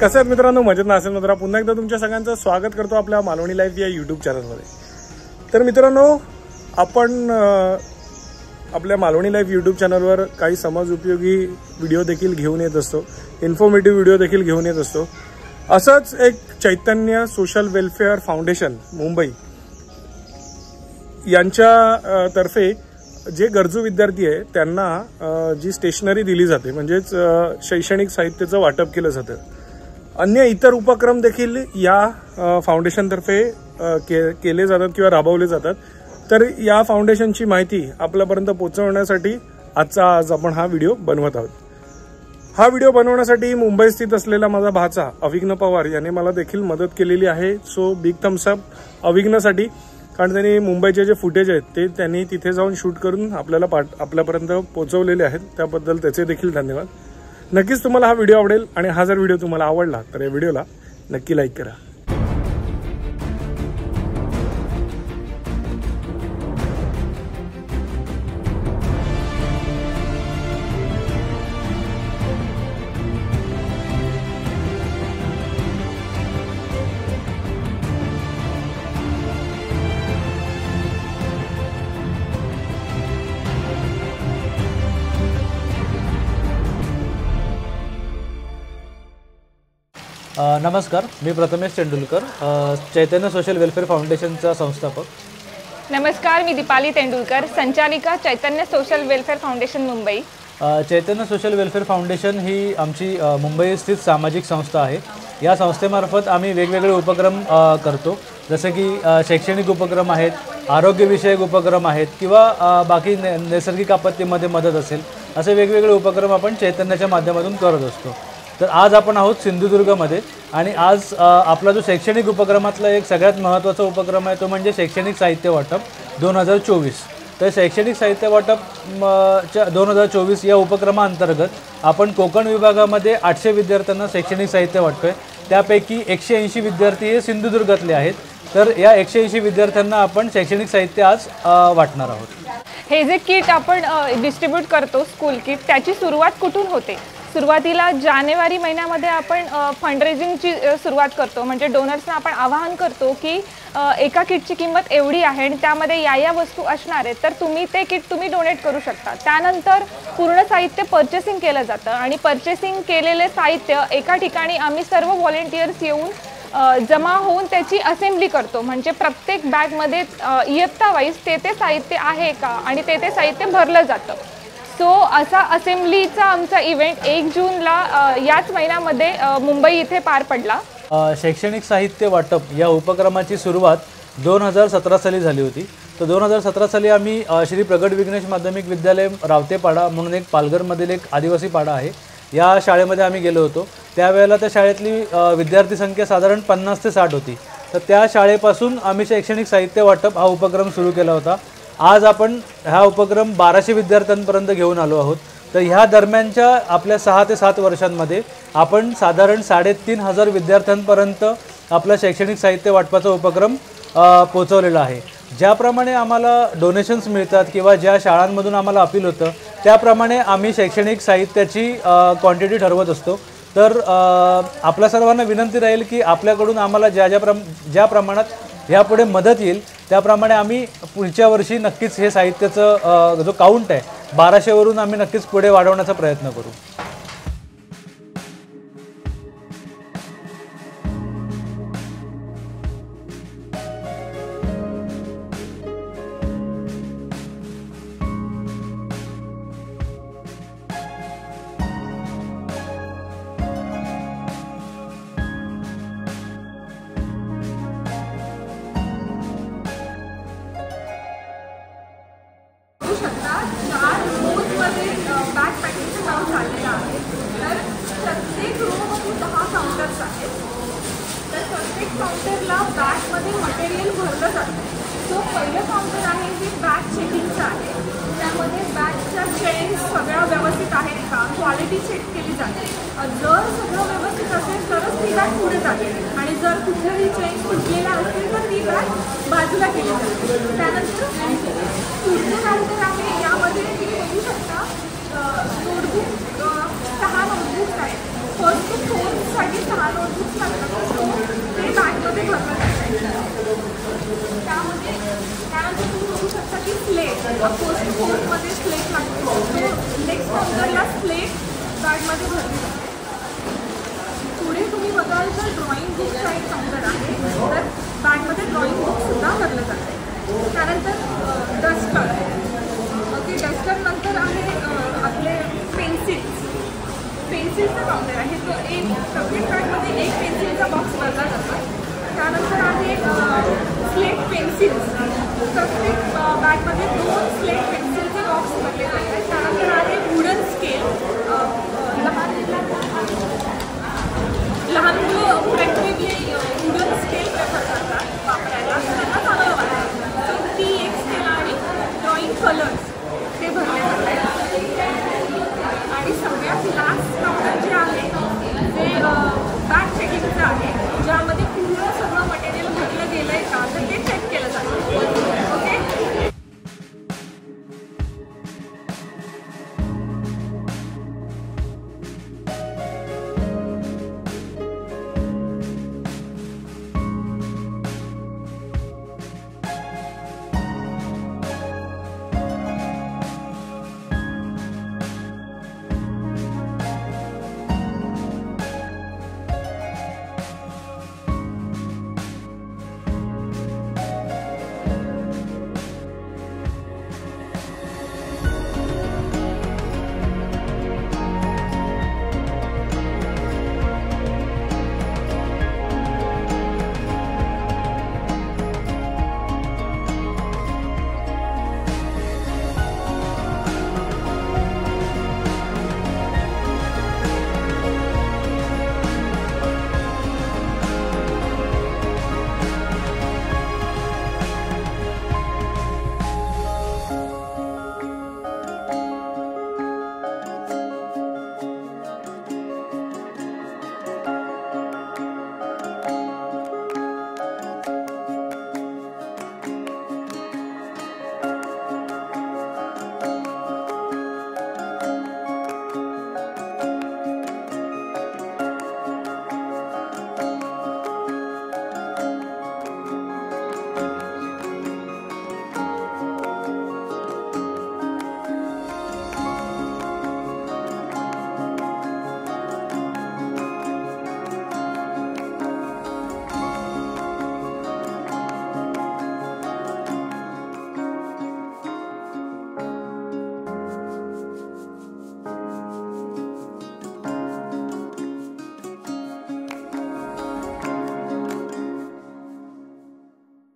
कसं आहेत मित्रांनो, मजेत ना असेल मित्रा, पुन्हा एकदा तुमच्या सगळ्यांचं स्वागत करतो आपल्या मालवणी लाईफ या यूट्यूब चॅनलमध्ये। तर मित्रांनो, आपण आपल्या मालवणी लाईफ यूट्यूब चॅनलवर काही समाज उपयोगी व्हिडिओ देखील घेऊन येत असतो, इन्फॉर्मेटिव्ह व्हिडिओ देखील घेऊन येत असतो। असंच एक चैतन्य सोशल वेलफेअर फाउंडेशन मुंबई यांच्या तर्फे जे गरजू विद्यार्थी आहे त्यांना जी स्टेशनरी दिली जाते, म्हणजेच शैक्षणिक साहित्याचं वाटप केलं जातं। अन्य इतर उपक्रम देखील या फाउंडेशनतर्फे केले जातात किंवा राबवले जातात। तर या फाउंडेशनची माहिती आपल्यापर्यंत पोहोचवण्यासाठी आज आपण हा व्हिडिओ बनवत आहोत। हा व्हिडिओ बनवण्यासाठी मुंबई स्थित असलेला माझा भाचा अविघ्न पवार याने मला देखील मदत केलेली आहे। सो बिग थम्स अप अविघ्नसाठी, कारण त्यांनी मुंबईचे जे फुटेज आहेत ते त्यांनी तिथे जाऊन शूट करून आपल्यापर्यंत पोहोचवलेले आहेत, त्याबद्दल त्याचे देखील धन्यवाद। नक्कीच तुम्हाला हा व्हिडिओ आवडेल आणि हा जर व्हिडिओ तुम्हाला आवडला तर या व्हिडिओला नक्की लाईक करा। नमस्कार, मी प्रथमेश तेंडुलकर, चैतन्य सोशल वेलफेअर फाउंडेशनचा संस्थापक। नमस्कार, मी दीपाली तेंडुलकर, संचालिका चैतन्य सोशल वेलफेअर फाउंडेशन मुंबई। चैतन्य सोशल वेलफेअर फाउंडेशन ही आमची मुंबई स्थित सामाजिक संस्था आहे। या संस्थेमार्फत आम्ही वेगवेगळे उपक्रम करतो, जसे की शैक्षणिक उपक्रम आहेत, आरोग्यविषयक उपक्रम आहेत किंवा बाकी नैसर्गिक आपत्तीमध्ये मदत असेल, असे वेगवेगळे उपक्रम आपण चैतन्याच्या माध्यमातून करत असतो। तर आज आपण आहोत सिंधुदुर्गमध्ये आणि आज आपला जो शैक्षणिक उपक्रमातला एक सगळ्यात महत्त्वाचा उपक्रम आहे तो म्हणजे शैक्षणिक साहित्य वाटप 2024। तर शैक्षणिक साहित्य वाटप 2024 या उपक्रमाअंतर्गत आपण कोकण विभागामध्ये 800 विद्यार्थ्यांना शैक्षणिक साहित्य वाटतोय। त्यापैकी 180 विद्यार्थी हे सिंधुदुर्गातले आहेत। तर या 180 विद्यार्थ्यांना आपण शैक्षणिक साहित्य आज वाटणार आहोत। हे जे किट आपण डिस्ट्रीब्यूट करतो, स्कूल किट, त्याची सुरुवात कुठून होते? सुरुवातीला जानेवारी महिन्यामध्ये आपण फंडरेजिंगची सुरुवात करतो, म्हणजे डोनर्सना आपण आवाहन करतो की एका किटची किंमत एवढी आहे आणि त्यामध्ये या वस्तू असणार आहेत, तर तुम्ही ते किट डोनेट करू शकता। त्यानंतर पूर्ण साहित्य पर्चेसिंग केलं जातं आणि पर्चेसिंग केलेले साहित्य एका ठिकाणी आम्ही सर्व व्हॉलेंटियर्स येऊन जमा होऊन त्याची असेंब्ली करतो, म्हणजे प्रत्येक बॅगमध्ये इयत्ता वाईज ते साहित्य आहे का आणि ते साहित्य भरलं जातं। सो असा असेंब्लीचा आमचा इव्हेंट 1 जूनला याच महिन्यामध्ये मुंबई इथे पार पडला। शैक्षणिक साहित्य वाटप या उपक्रमाची सुरुवात 2017 साली झाली होती। तर 2017 साली आम्ही श्री प्रगट विघ्नेश माध्यमिक विद्यालय रावतेपाडा म्हणून एक पालघरमधील एक आदिवासी पाडा आहे, या शाळेमध्ये आम्ही गेलो होतो। त्यावेळेला त्या शाळेतली विद्यार्थी संख्या साधारण 50 ते 60 होती। तर त्या शाळेपासून आम्ही शैक्षणिक साहित्य वाटप हा उपक्रम सुरू केला होता। आज आपण हा उपक्रम 1200 विद्यार्थ्यांपर्यंत घेऊन आलो आहोत। तर ह्या दरम्यानच्या आपल्या 6 ते 7 वर्षांमध्ये आपण साधारण 3500 विद्यार्थ्यांपर्यंत आपला शैक्षणिक साहित्य वाटपाचा उपक्रम पोहोचवलेला आहे। ज्याप्रमाणे आम्हाला डोनेशन्स मिळतात किंवा ज्या शाळांमधून आम्हाला अपील होतं त्याप्रमाणे आम्ही शैक्षणिक साहित्याची क्वांटिटी ठरवत असतो। तर आपल्या सर्वांना विनंती राहील की आपल्याकडून आम्हाला ज्या प्रमाणात यापुढे मदत येईल त्याप्रमाणे आम्ही पुढच्या वर्षी नक्कीच हे साहित्याचं जो काउंट आहे 1200 वरून आम्ही नक्कीच पुढे वाढवण्याचा प्रयत्न करू। काउंटरला बॅगमध्ये मटेरियल भरलं जातं। सो पहिलं काउंटर आहे जे बॅग चेकिंगचं आहे, त्यामध्ये बॅगच्या चेन्स सगळ्या व्यवस्थित आहेत का, क्वालिटी चेक केली जाते। जर सगळं व्यवस्थित असेल तरच ती बॅग पुढे जाते आणि जर कुठेही चेन तुटलेला असेल तर ती बॅग बाजूला केली जाते। त्यानंतर पुढचं काउंटर आहे, यामध्ये तुम्ही बघू शकता नोटबुक 6 नोटबुक्स आहेत। फर्स्ट टू फोर्थसाठी 6 पोस्ट 4 मध्ये स्लेट लागतो. नेक्स्ट काउंटरला स्लेट बॅगमध्ये भरली जाते. पुढे तुम्ही बघाल तर ड्रॉइंग बुकचा एक काउंटर आहे, तर बॅगमध्ये ड्रॉइंग बुकसुद्धा भरलं जाते. त्यानंतर डस्टर, ओके, डस्टर नंतर आहे आपले पेन्सिलचा काउंटर आहे. तो एक प्रत्येक बॅगमध्ये एक पेन्सिलचा बॉक्स भरला जातो. त्यानंतर आहे स्लेट पेन्सिल्स, प्रत्येक बॅगमध्ये 2 स्लेट पेन्सिलचे बॉक्स भरले जातात. त्यानंतर आहे वुडन स्केल, लहान मुलं प्रॅक्टिकली वुडन स्केल प्रेफर करतात वापरायला, त्यांना चांगलं वाटतं. सो ती एक स्केल आणि ड्रॉइंग कलर्स ते भरले जातात. आणि सगळ्यात लास्ट काउंटर जे आहे ते बॅग चेकिंगचं आहे, ज्यामध्ये पूर्ण सगळं मटेरियल भरलं गेलं आहे का तर ते चेक केलं जातं. ओके.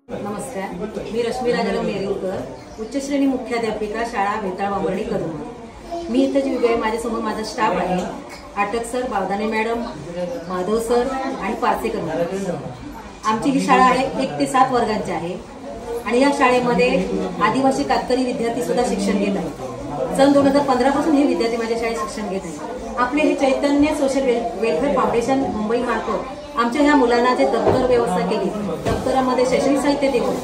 नमस्कार, मी रश्मी राजाराम नेरुळकर, उच्च श्रेणी मुख्याध्यापिका, शाळा वेताळ वांबर्डी कदम. मी इथं जी उभी आहे, माझ्यासमोर माझा स्टाफ आहे. आटक सर, बावदाने मॅडम, माधव सर आणि पारसेकर मॅडम. आमची ही शाळा आहे 1 ते 7 वर्गांची आहे आणि या शाळेमध्ये आदिवासी कातकरी विद्यार्थी सुद्धा शिक्षण घेत आहेत. सन 2015 पासून हे विद्यार्थी माझ्या शाळेत शिक्षण घेत आहेत. आपले हे चैतन्य सोशल वेलफेअर फाउंडेशन मुंबई मार्फत आमच्या ह्या मुलांना जे दप्तर व्यवस्था केली, दप्तरामध्ये शैक्षणिक साहित्य देऊन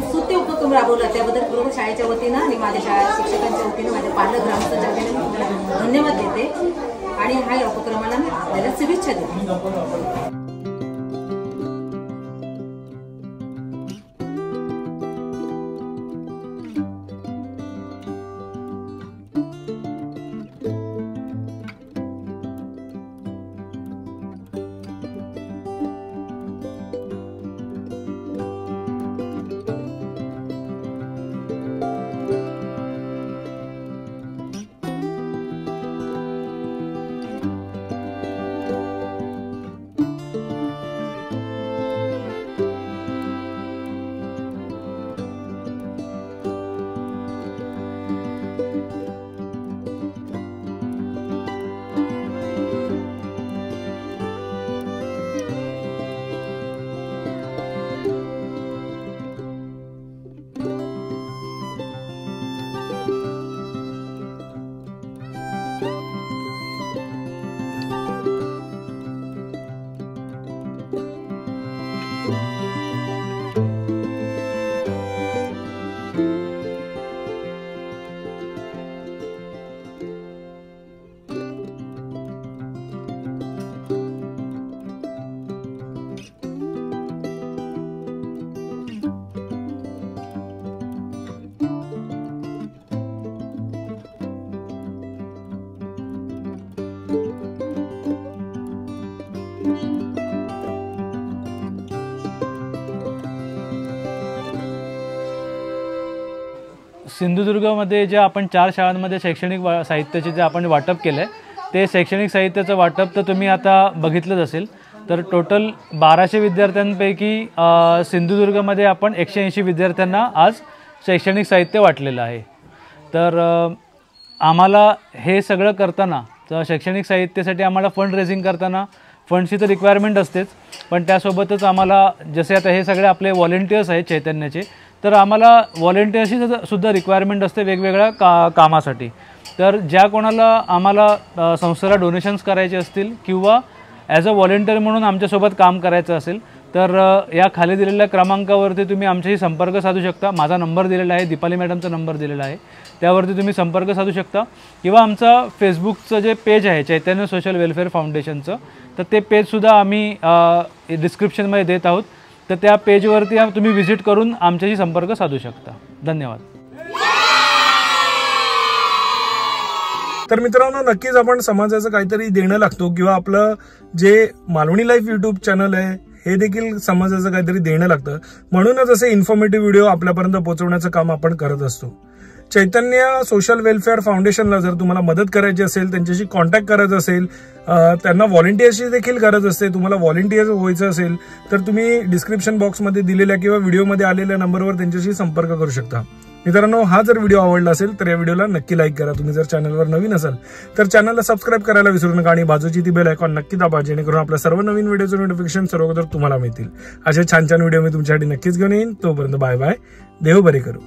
स्तुत्य उपक्रम राबवला, त्याबद्दल पूर्ण शाळेच्या वतीनं आणि माझ्या शाळा शिक्षकांच्या वतीनं, माझ्या पालक ग्रामस्थांच्या वतीनं धन्यवाद देते आणि ह्या उपक्रमाला मी आपल्याला शुभेच्छा देते. सिंधुदुर्गमध्ये जे आपण 4 शाळांमध्ये शैक्षणिक साहित्याचे जे आपण वाटप केलं आहे ते शैक्षणिक साहित्याचं वाटप तर तुम्ही आता बघितलंच असेल. तर टोटल 1200 विद्यार्थ्यांपैकी सिंधुदुर्गमध्ये आपण 180 विद्यार्थ्यांना आज शैक्षणिक साहित्य वाटलेलं आहे. तर आम्हाला हे सगळं करताना तर शैक्षणिक साहित्यासाठी आम्हाला फंड रेझिंग करताना फंडची तर रिक्वायरमेंट असतेच, पण त्यासोबतच आम्हाला जसे आता हे सगळे आपले व्हॉलेंटियर्स आहेत चैतन्याचे, तर आम्हाला व्हॉलेंटियर्सची सुद्धा रिक्वायरमेंट असते वेगवेगळ्या कामासाठी. तर ज्या कोणाला आम्हाला संस्थेला डोनेशन्स करायचे असतील किंवा ॲज अ व्हॉलेंटियर म्हणून आमच्यासोबत काम करायचं असेल तर या खाली दिलेल्या क्रमांकावरती तुम्ही आमच्याशी संपर्क साधू शकता. माझा नंबर दिलेला आहे, दीपाली मॅडमचा नंबर दिलेला आहे, त्यावरती तुम्ही संपर्क साधू शकता. किंवा आमचा फेसबुकचं जे पेज आहे चैतन्य सोशल वेलफेअर फाउंडेशनचं, तर ते पेजसुद्धा आम्ही डिस्क्रिप्शनमध्ये देत आहोत. तर त्या पेजवरती तुम्ही व्हिजिट करून आमच्याशी संपर्क साधू शकता. धन्यवाद. तर मित्रांनो, नक्कीच आपण समाजाचं काहीतरी देणं लागतो किंवा आपलं जे मालवणी लाईफ यूट्यूब चॅनल आहे हे देखील समाजाचं काहीतरी देणं लागतं. म्हणूनच असे इन्फॉर्मेटिव्ह व्हिडिओ आपल्यापर्यंत पोहोचवण्याचं काम आपण करत असतो. चैतन्य सोशल वेलफेअर फाउंडेशनला जर तुम्हाला मदत करायची असेल, त्यांच्याशी कॉन्टॅक्ट करायचं असेल, त्यांना व्हॉलेंटियर्सची देखील गरज असते, तुम्हाला व्हॉलेंटियर व्हायचं असेल तर तुम्ही डिस्क्रिप्शन बॉक्समध्ये दिलेल्या किंवा व्हिडिओमध्ये आलेल्या नंबरवर त्यांच्याशी संपर्क करू शकता. मित्रांनो, हा जर व्हिडिओ आवडला असेल तर या व्हिडिओला नक्की लाईक करा. तुम्ही जर चॅनलवर नवीन असाल तर चॅनलला सबस्क्राईब करायला विसरू नका आणि बाजूची ती बेल आयकॉन नक्की दाबा, जेणेकरून आपल्या सर्व नवीन व्हिडिओचं नोटिफिकेशन सर्वप्रथम तुम्हाला मिळतील. असे छान छान व्हिडिओ मी तुमच्यासाठी नक्कीच घेऊन येईन. तोपर्यंत बाय बाय. देव बरे करू.